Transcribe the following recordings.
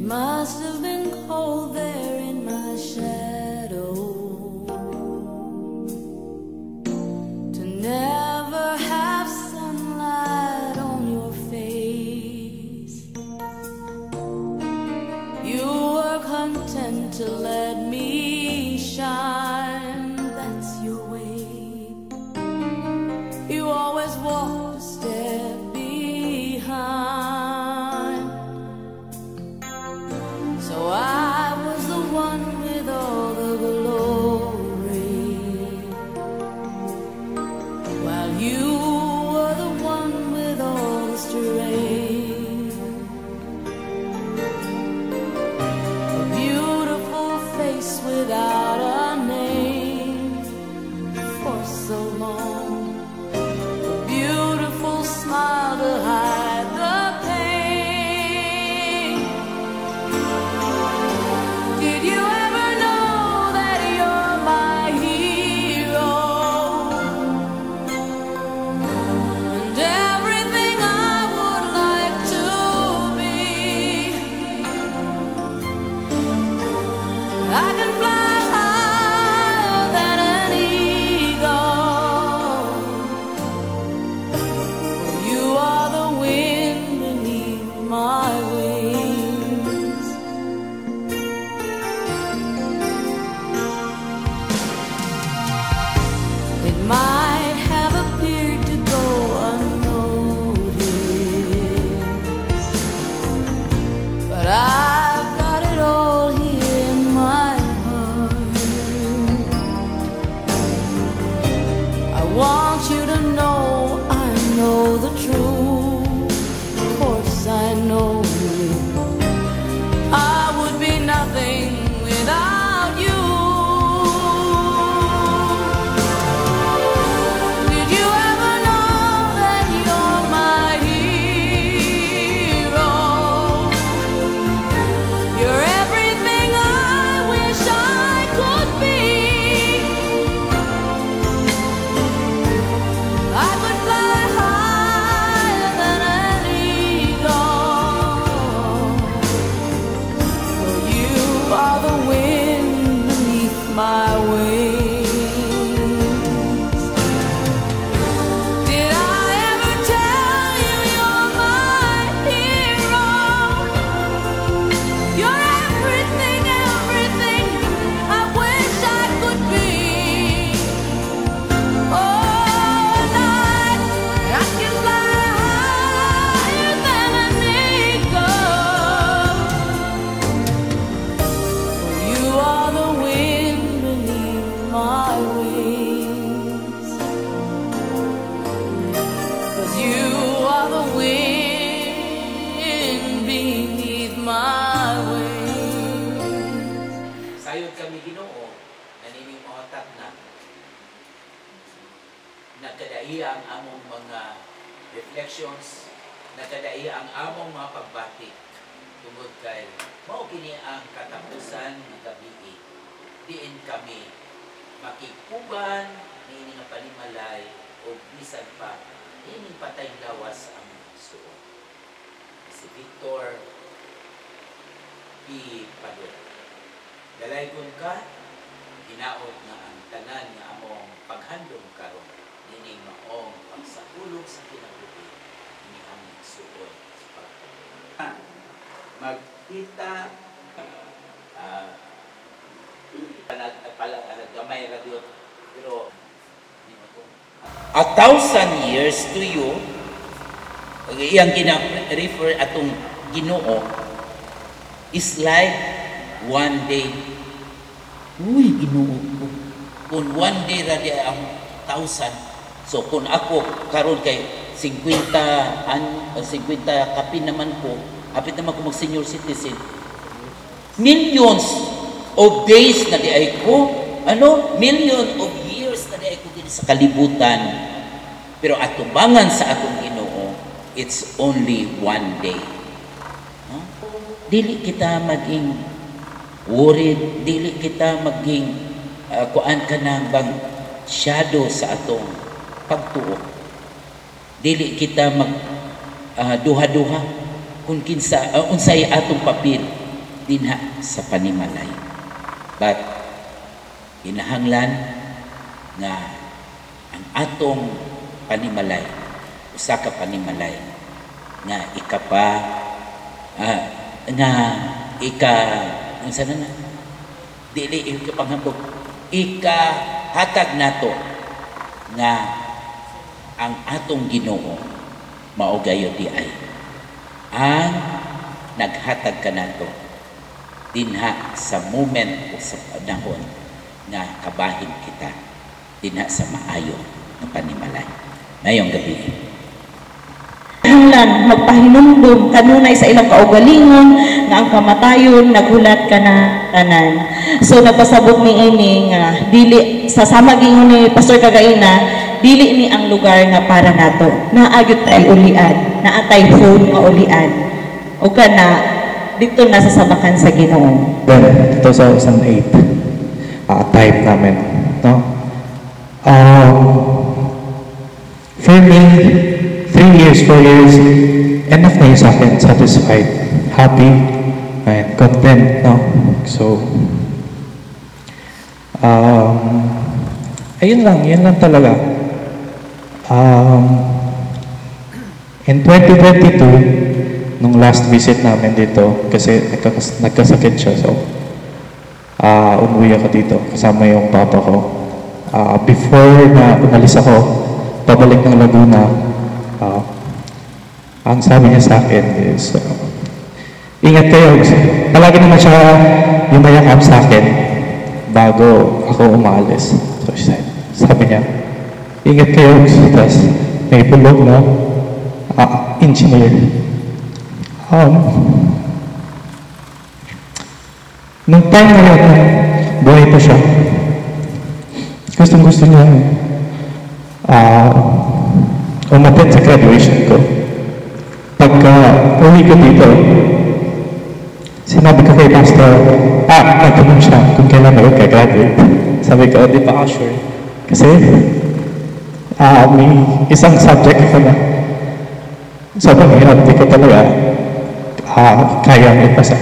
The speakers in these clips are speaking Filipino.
must have been cold there in my shadow to never have sunlight on your face. You were content to let me shine, that's your way. You always walked a step behind. So I was the one with all the glory, while you were the one with all the strength. A beautiful face without a name for so long, a beautiful smile to hide the pain. Did you ever know that you're my hero? And everything I would like to be. I can fly higher than an eagle. You are the wind beneath my wings. It might have appeared to go unnoticed, but I've got it all here in my heart. I want you to know I know the truth. Of course I know I would be nothing without you. Did you ever know that you're my hero? You're everything I wish I could be. I could fly higher than an eagle. For you are the wind beneath my wings. Did I ever tell you you're my hero? You're everything, everything I wish I could be. Oh, night, I can fly higher than an eagle. You are the wind beneath my wings. 'Cause you are the wind beneath my wings. Sayod kami Ginoo, naninong maotat na. Nagkadaiya ang among mga reflections, nagkadaiya ang among mga pagbati. Tungod kay mao kini ang katapusan ng gabi. Diin kami makikuban niini nga panimalay o bisan pa niini patay lawas ang suot. Si Victor P. Padua. Dalaygon ka, hinaot na ang tanan nga among paghandom karon nining maong pagsaulog sa kinabuhi ni among suot sa pagkabuhi. Magkita naggamay radio pero 1,000 years to you iyang gina-refer atong Ginoo is like one day. Uy, Ginoo ko. Kung one day ra di ang 1,000. So kung ako karon kay 50 kapin naman ko, apit naman ko mag senior citizen. Millions of days na di ay ko, million of years na di ay ko din sa kalibutan. Pero atubangan sa akong Ginoo, it's only one day. Dili kita maging worried, dili kita maging kuan ka na bang shadow sa atong pagtuo. Dili kita mag duha-duha kung kinsa unsay atong papel. dinha sa panimalay. But kinahanglan nga ang atong panimalay, usa ka panimalay nga unsa na dili ikapanghambog, ikahatag nato nga ang atong Ginoo mao gayud di ay ang naghatag kanato dinha sa moment o sa panahon nga kabahin kita dinha sa maayo nga panimalay. Ngayong gabi hanglan magpahinumdum kanunay sa ilang kaugalingon nga ang kamatayon naghulat ka na tanan. So nagpasabot ni ini nga dili sa sama gingon ni Pastor Cagaina, dili ni ang lugar nga para nato. Naagyo tay ulian, naatay phone nga ulian. O kana dito na sa sabakan sa Ginoo. Then 2008 time namin, no? For me, 3 years, 4 years, enough na yun sa akin, satisfied, happy, and content, no? So, yun lang talaga. In 2022, nung last visit namin dito, kasi nagkasakit siya, so, umuwi ako dito, kasama yung papa ko. Before na umalis ako, pabalik ng Laguna, ang sabi niya sa akin is, ingat kayo. Palagi naman siya yumayakap sa akin bago ako umalis. So, sabi niya, ingat kayo. Tapos, may bulog na engineer. Nung time na yun, buhay pa siya. Gusto niya umattend sa graduation ko. Pagka uwi ko dito, sinabi ko kay Pastor, nagtanong siya kung kailan ako ka-graduate. Sabi ko, di pa ako sure. Kasi, may isang subject ko na sobrang hirap, di ko talaga kaya ipasa.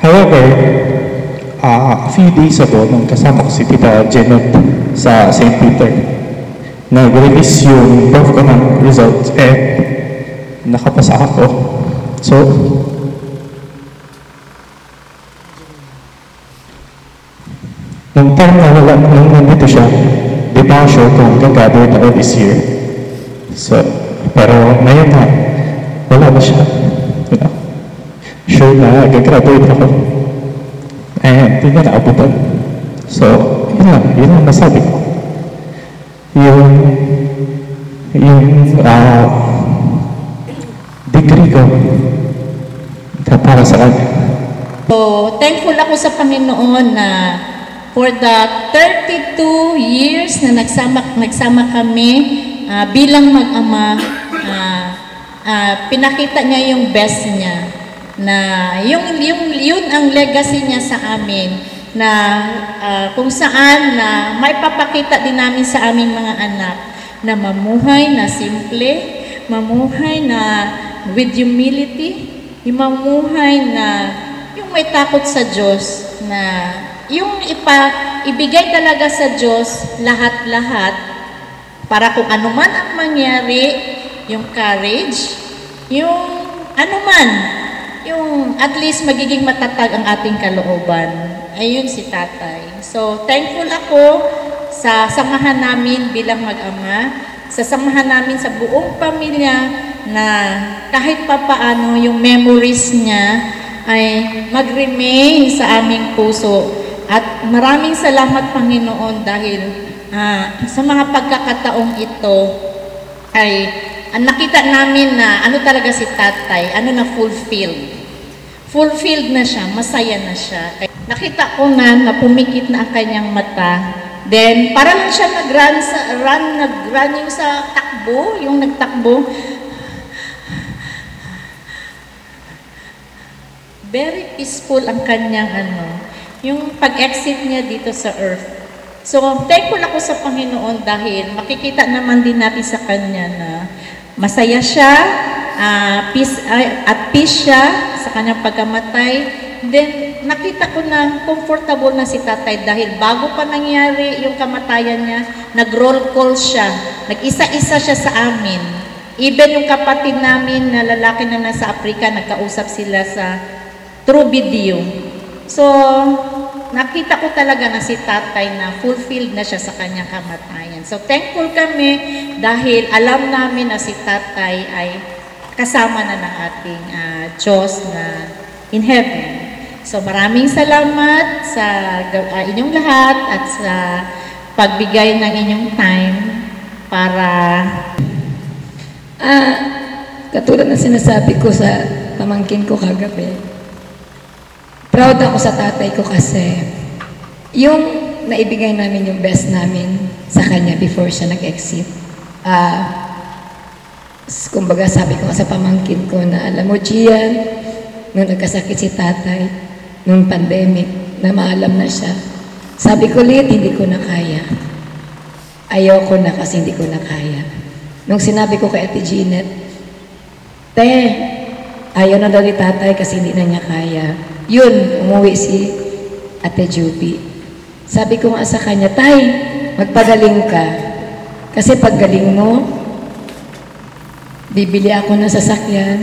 However, a few days ago, nung kasama ko si Tita Janet sa St. Peter, nag-release yung prof ko ng results, nakapasa ako. So, nung time na nung nandito siya, di pa ako sure kung gag-graduate ako this year. So, pero ngayon na, wala na siya. You know? Sure na gag-graduate ako. Hindi niya naabutan. So, yun lang nasabi ko. Yung degree ko para sa kanya. So, thankful ako sa Panginoon na for the 32 years na nagsama kami bilang mag-ama, pinakita niya yung best niya. Na yun ang legacy niya sa amin na kung saan na may papakita din namin sa aming mga anak na mamuhay na simple, mamuhay na with humility, mamuhay na yung may takot sa Diyos, na yung ibigay talaga sa Diyos lahat-lahat para kung ano man ang mangyari, yung courage, yung ano man, yung at least magiging matatag ang ating kalooban. Ayun si Tatay. So, thankful ako sa samahan namin bilang mag-ama, sa samahan namin sa buong pamilya na kahit pa paano yung memories niya ay mag-remain sa aming puso. At maraming salamat Panginoon dahil sa mga pagkakataong ito ay nakita namin na ano talaga si Tatay, ano na fulfilled. Fulfilled na siya, masaya na siya. Nakita ko na pumikit na ang kanyang mata. Then, para lang siya nag-run yung sa takbo, yung nagtakbo. Very peaceful ang kanyang yung pag-exit niya dito sa earth. So, thankful ako sa Panginoon dahil makikita naman din natin sa kanya na masaya siya, at peace siya sa kanyang pagkamatay. Then, nakita ko na comfortable na si tatay dahil bago pa nangyari yung kamatayan niya, nag-roll call siya. Nag-isa-isa siya sa amin. Even yung kapatid namin na lalaki na nasa Africa, nagkausap sila sa through video. So, nakita ko talaga na si tatay na fulfilled na siya sa kanyang kamatayan. So, thankful kami dahil alam namin na si tatay ay kasama na ng ating Diyos na in heaven. So maraming salamat sa inyong lahat at sa pagbigay ng inyong time para katulad ng sinasabi ko sa pamangkin ko kagabi. Proud ako sa tatay ko kasi yung naibigay namin yung best namin sa kanya before siya nag-exit. Kumbaga sabi ko sa pamangkin ko na alam mo Gian, nung nagkasakit si tatay, nung pandemic, na maalam na siya. Sabi ko, Lit, hindi ko na kaya. Ayoko na kasi hindi ko na kaya. Nung sinabi ko kay Ate Jeanette, Te, ayaw na daw ni tatay kasi hindi na niya kaya. Yun, umuwi si Ate Juby. Sabi ko nga sa kanya, Tay, magpagaling ka. Kasi paggaling mo, bibili ako ng sasakyan.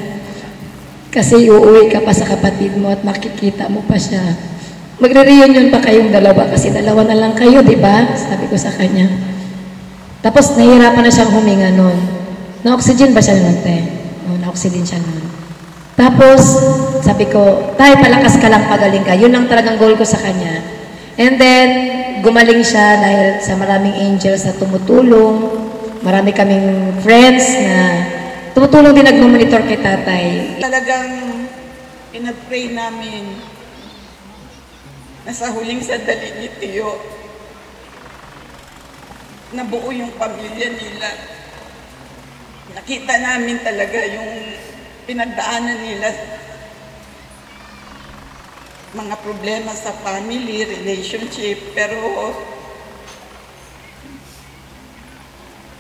Kasi uuwi ka pa sa kapatid mo at makikita mo pa siya. Magre-reunion pa kayong dalawa kasi dalawa na lang kayo, di ba? Sabi ko sa kanya. Tapos nahihirapan na siyang huminga noon. Na-oxygen ba siya noon, Te? Oo, na-oxygen siya noon. Tapos, sabi ko, Tay, palakas ka lang, pagaling ka. Yun ang talagang goal ko sa kanya. And then, gumaling siya dahil sa maraming angels na tumutulong. Marami kaming friends na tumutulong din nag-monitor kay tatay. Talagang pinag-pray namin na sa huling sandali ni Tio, nabuo yung pamilya nila. Nakita namin talaga yung pinagdaanan nila, mga problema sa family, relationship, pero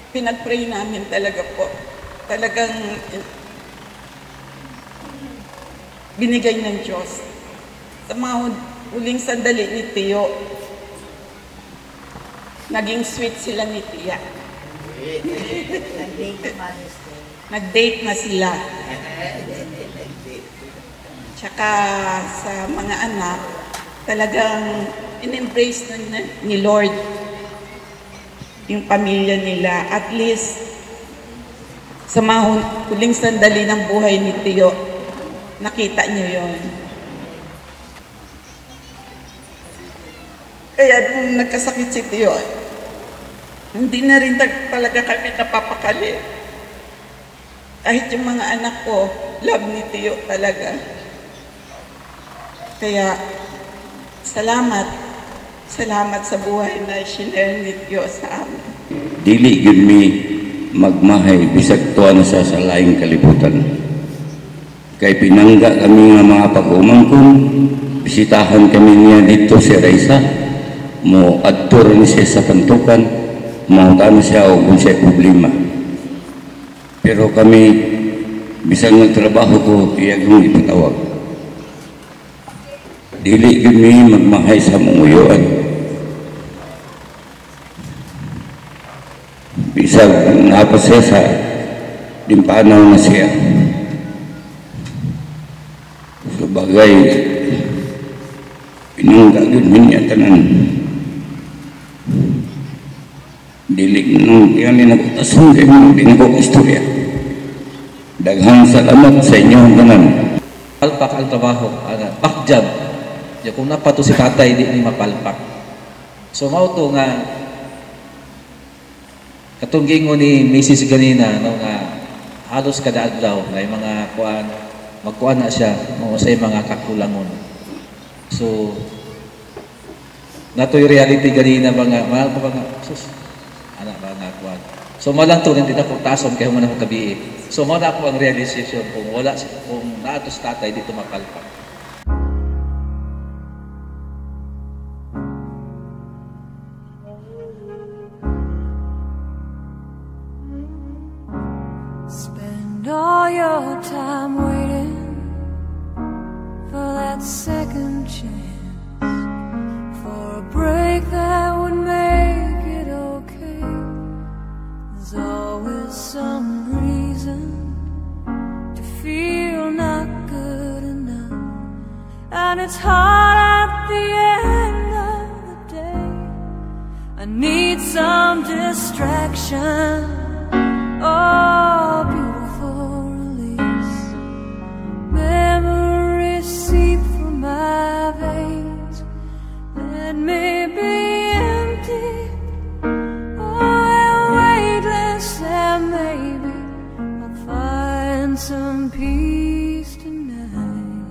pinag-pray namin talaga po. Talagang binigay ng Diyos. Sa mga huling sandali ni Tio, naging sweet sila ni Tia. Nag-date na sila. Tsaka sa mga anak, talagang in-embrace ni Lord yung pamilya nila. At least, sa mga huling sandali ng buhay ni Tio, nakita niyo yon. Kaya nung nagkasakit si Tio, hindi na rin talaga kami napapakali. Kahit yung mga anak ko, love ni Tio talaga. Kaya, salamat. Salamat sa buhay na sinare ni Tio sa amin. Dili yun mi magmahay bisag tuwa na sa laing kalibutan. Kay pinangga kami nga mga pag-umangkon, bisitahan kami niya dito si Raisa, mo adtur ni siya sa kantukan, maunta na siya o kung siya problema. Pero kami, bisag nagtrabaho ko, iyag mong ipatawag. Dili yun mi magmahay sa munguyuan. Bisag napas siya sa dimpanaw na siya. Sebagai pinanggagin niya tanan. Dilig nung yan nakutasong kayo ng binigong istorya. Daghang salamat sa inyo tanan. Palpak ang trabaho, pakjab. Kung napato si tatay, di ni mapalpak. So mauto nga katong gingon ni Mrs. ganina no nga halos kada adlaw na mga kuan magkuan na siya mo sa mga kakulangon. So natoy reality ganina mga sus ana ba nga kuan. So mo lang to hindi na pagtasom kay mo na mo gabi. So mo na ako ang realization kung wala kung naatos tatay dito mapalpak. Spend all your time waiting for that second chance, for a break that would make it okay. There's always some reason to feel not good enough, and it's hard at the end of the day. I need some distraction, oh, beautiful release. Memories seep through my veins. Let me be empty, oh, and weightless, and maybe I'll find some peace tonight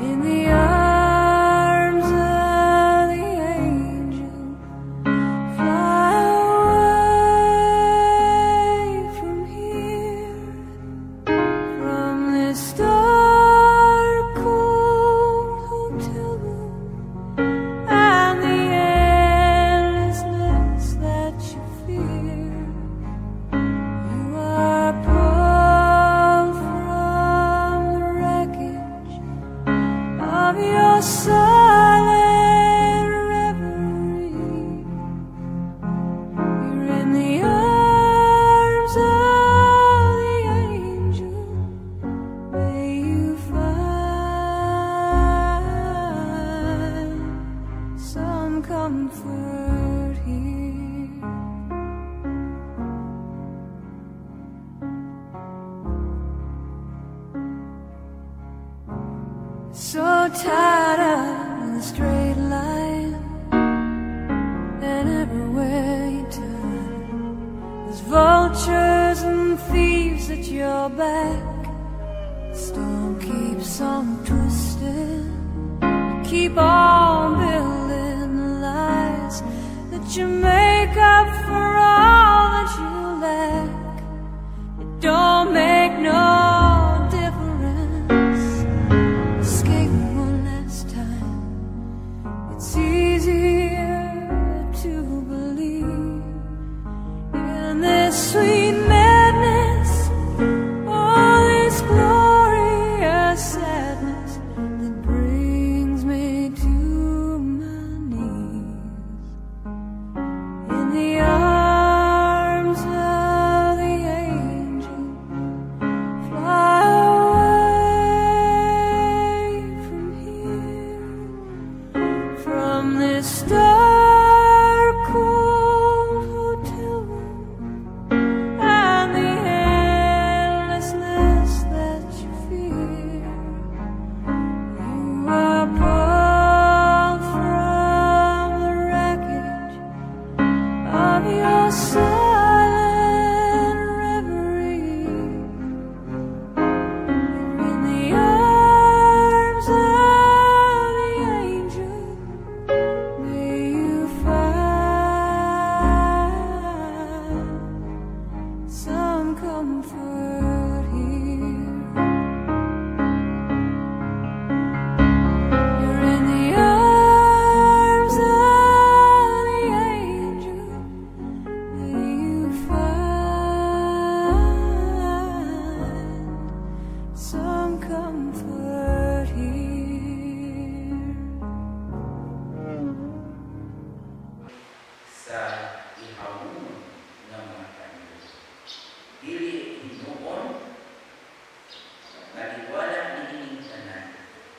in the arms of the angel. Fly away from here, from this dark, cold hotel room, and the endlessness that you fear. You are pulled from the wreckage of your silent reverie. You're in the arms of the angel. May you find some comfort here. So tired of the straight line, and everywhere you turn, there's vultures and thieves at your back. The storm keeps on twisting. You keep on building the lies that you make up for all that you lack. It don't make no difference. Escape one last time. It's easier to believe in this sweet madness, all this glorious sadness that brings me to my knees. In the arms of the angel, fly away from here, from this dark, cold hotel room, and the endlessness that you fear. You are pulled from the wreckage of your silent reverie. You're in the arms of the angel. May you find some comfort here. You're in the arms of the angel. May you find some comfort here. Sa ihaw ng mga kanyo. Dili hinuon, naliwala ni ining tanan,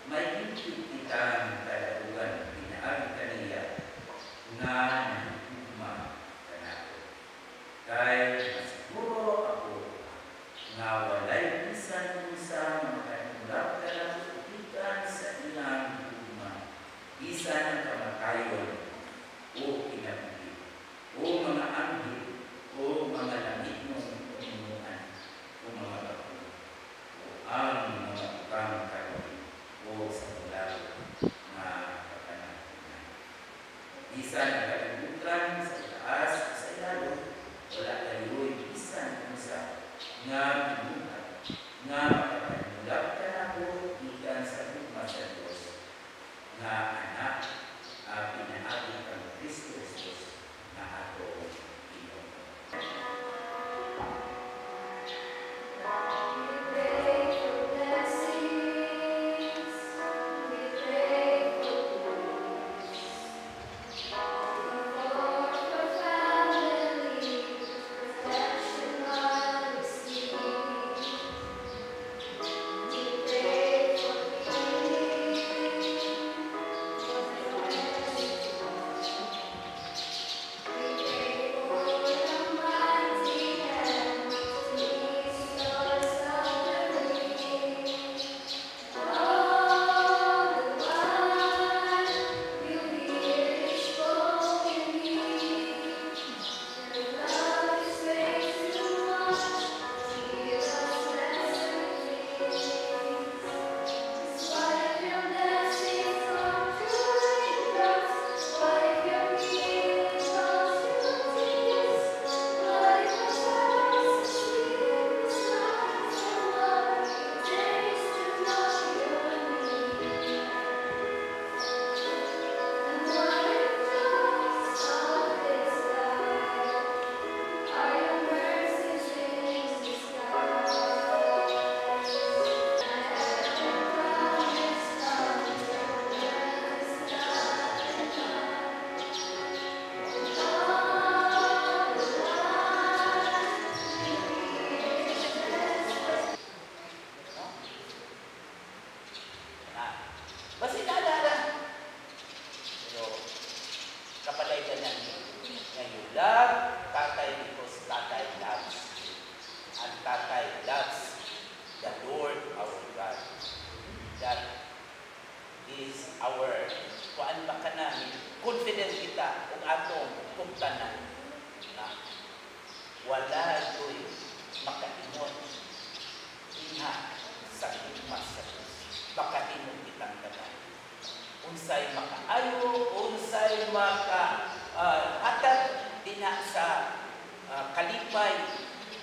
may higit kitang kalabugan, pinaagi kaniya, nga nahigugma kanako. Kay masiguro ako, nga walay bisan sa mga kanulap kalabugan sa ilang higugma, bisan ang kamatayon, o kinabuhi, o mga anghel, o mga langit mong panimuan, o mga bago, o ang mga ukang karoon, o sa mulalo na kapanahonan. Bisan ang kalibutan sa itaas o sa ilalo, wala kayo'y bisan kung sa nga pinuhat, nga makapanulap ka na po ikan sa hukma sa Diyos, nga anak, pinaagi kang Kristo Jesus na ato Pinoon. wala do'y makalimot iha sa hikmas sa Diyos. Makalimot kitang tanan. Unsay makaayo, unsay atag dinha sa kalipay,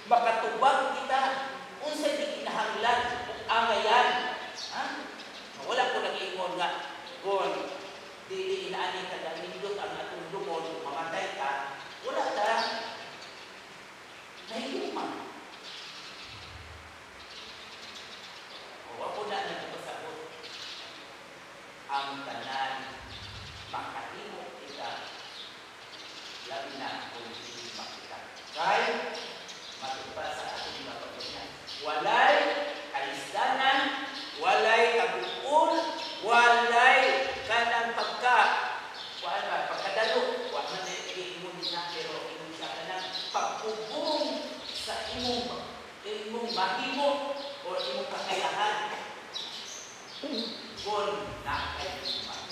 makatubag kita, unsay di kinahanglan, angayan. Ha? Wala ko nag-ingon nga, kung dili inaani ka na nindot ang atong lumon, mamatay ka, wala ka, nahiluman. O ako na nagpasabot, ang tanan, makalimot kita, labi na kung hindi makita. Kaya, matupad sa ating mga pagkakas. Walay kalisdanan, walay kabuon, walay kanang pagkadalo. Wala na iimon na, pero imon sa kanang pagpubong sa imong mahimo o imong kakayahan. Kung nakaiman.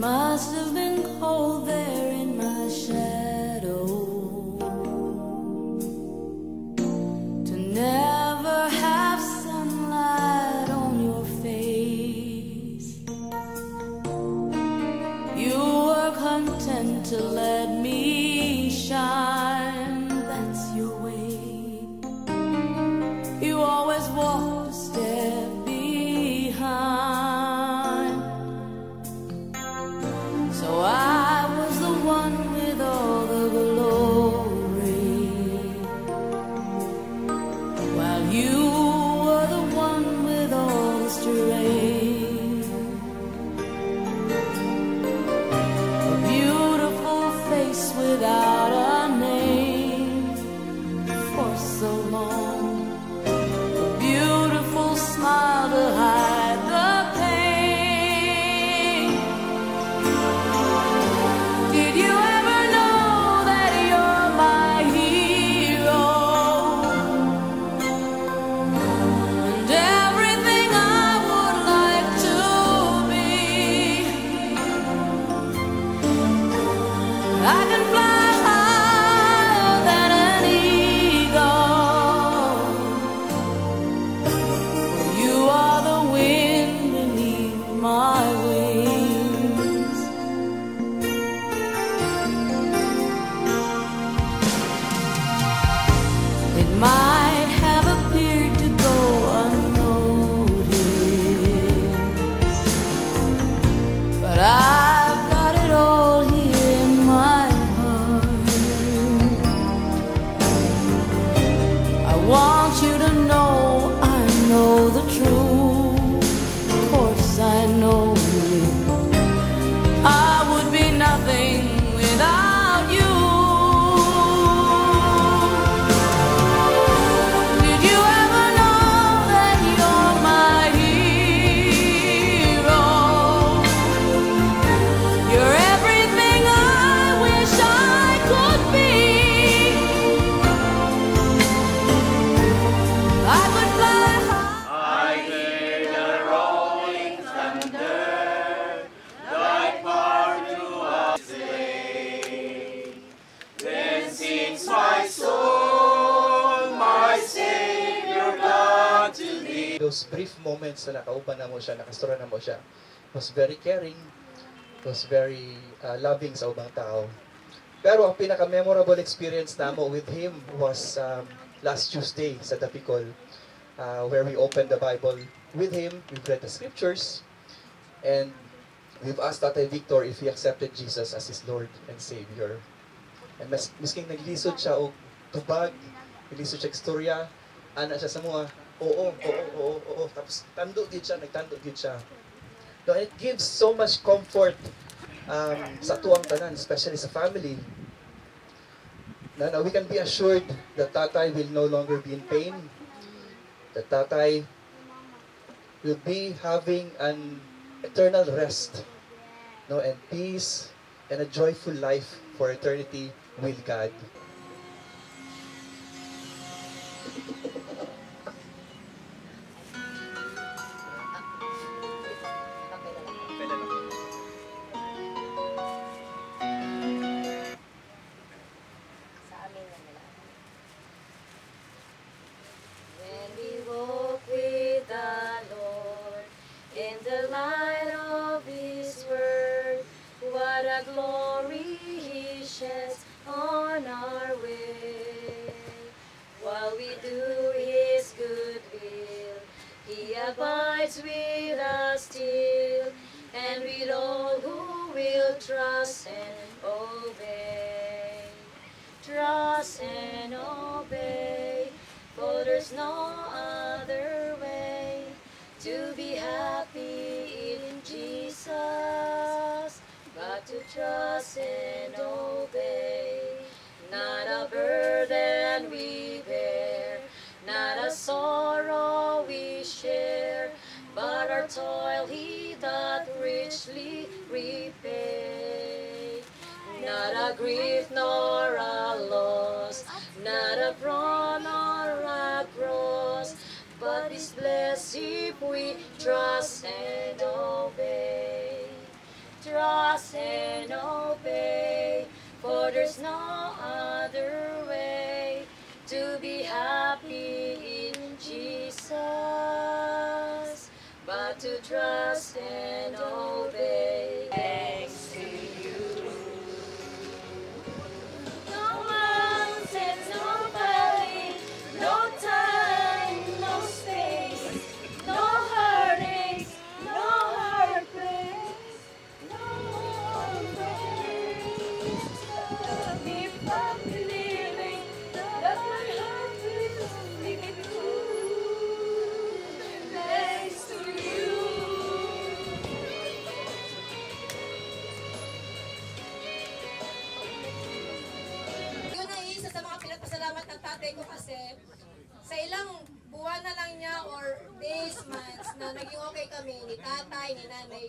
Must have been cold there in my shadow to never have sunlight on your face. You were content to let me shine, that's your way. You always walked a step behind. So I was the one with all the glory, while you were the one with all the strength. A beautiful face without a name for so long, a beautiful smile to hide the pain. Did you ever know that you're my hero? And everything I would like to be. I can fly higher than an eagle. You are the wind beneath my wings. It might have appeared to go unnoticed, but I've got it all here in my heart. I want you to know I know the truth. Of course I know it. I would be nothing without you. Did you ever know that you're my hero? You're everything I wish I could be. I could fly high. I hear the rolling thunder, thy power to slay. Then sings my soul, my Savior God to thee. Those brief moments na nakauban na mo siya, nakastura na mo siya, was very caring, was very loving sa ubang tao. Pero ang pinaka-memorable experience namo with him was last Tuesday sa Dapicol, where we opened the Bible with him. We've read the scriptures, and we've asked Tatay Victor if he accepted Jesus as his Lord and Savior. And misking naglisod siya o tubag, naglisod siya istorya, ana siya sa mga, oo. Tapos nagtando gid siya. No, it gives so much comfort sa tuwang tanan, especially sa family. Na we can be assured that Tatay will no longer be in pain. That Tatay will be having an eternal rest, no, and peace and a joyful life for eternity with God. When we walk with the Lord in the light of His word, what a glory He sheds on our way. While we do His good will, He abides with us still, and with all who will trust and obey. Trust and obey, for there's no other way to be happy in Jesus, but to trust and obey. Not a burden we bear, not a sorrow we share, but our toil He doth richly repay. Not a grief nor a loss, not a frown nor a cross, but is blessed if we trust and obey. Trust and obey, for there's no other way to be happy in Jesus, but to trust and obey. Thanks to you. No mountains, no valley, no time, no space, no heartaches, no heartbreaks, no ways. Me from believing that my heart will make it true. Thanks to you. Yun ang isa sa mga pinagpasalamat ng tatay ko kasi sa ilang buwan na lang niya or days, months na naging okay kami ni tatay, ni nanay,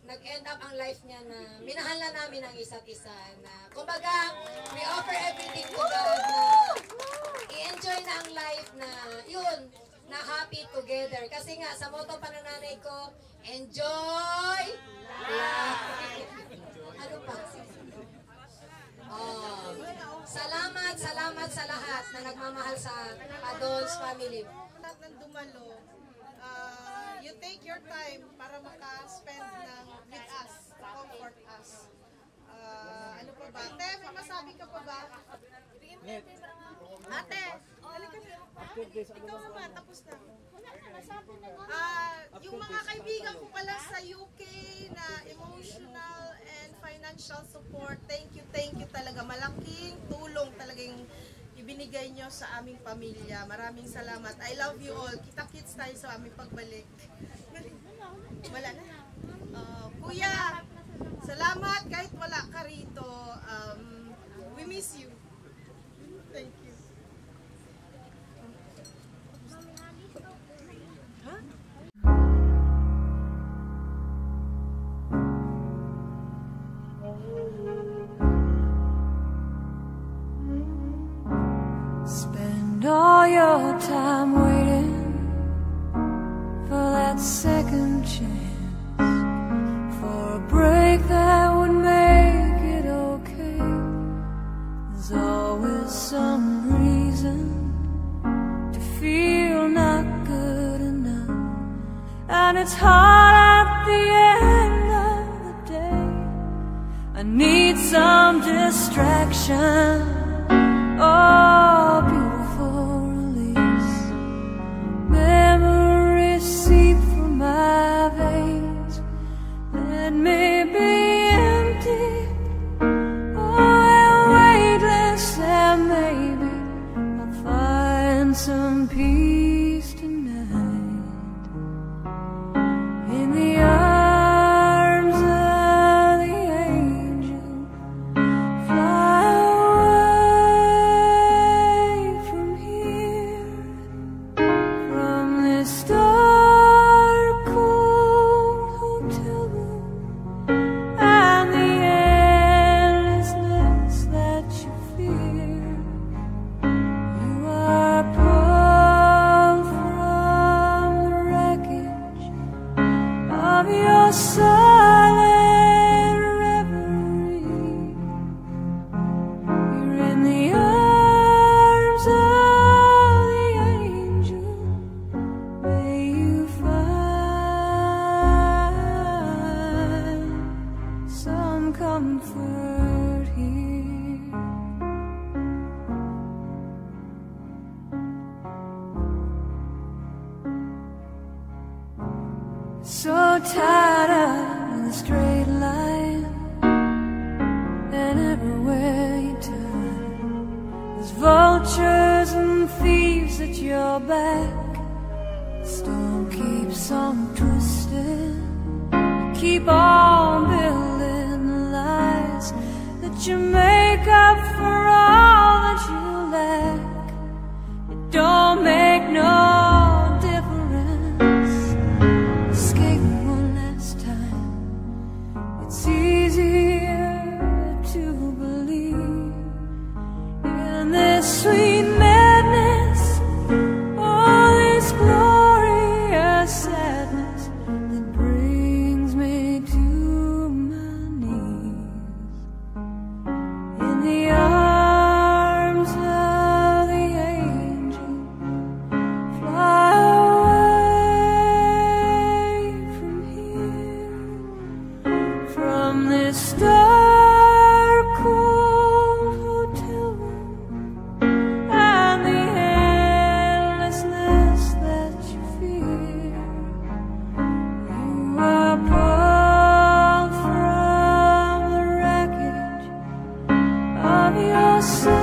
nag-end up ang life niya na minahal na namin ang isa't isa na kumbaga we offer everything to God na i-enjoy na ang life na yun, na happy together. Kasi nga sa motto pa ng nanay ko, enjoy life. Ano pa? Oh, salamat sa lahat na nagmamahal sa Padons family. Lahat ng dumalo, you take your time para maka-spend with us, comfort us. Ano pa ba? Ate, may masabi ka pa ba? Ate, halika na. Ikaw naman, tapos na. Yung mga kaibigan ko pala sa UK na emotional and financial support, thank you talaga. Malaking tulong talaga yung ibinigay nyo sa aming pamilya. Maraming salamat. I love you all. Kita-kits tayo sa aming pagbalik. Wala na. Kuya, salamat kahit wala ka rito. We miss you. Thank you. Spend all your time waiting for that second chance, for a break that would make it okay. There's always some reason to feel not good enough, and it's hard at the end of the day. I need some distraction. Oh, beautiful release. Memories seep through my veins. Let me be empty. Oh, weightless, and maybe I'll find some peace tonight. In the arms of the angel, fly away. here. So tired of the straight line, and everywhere you turn, there's vultures and thieves at your back. The storm keeps on twisting. Keep on building lies that you make up for all that you lack. It don't make no difference. Escape one last time. It's easier to believe in this sweet madness, all this glorious sadness that brings me to my knees. In the arms of the angel, fly away from here, from this dark, cold hotel room, and the endlessness that you fear. You are pulled from the wreckage of your soul.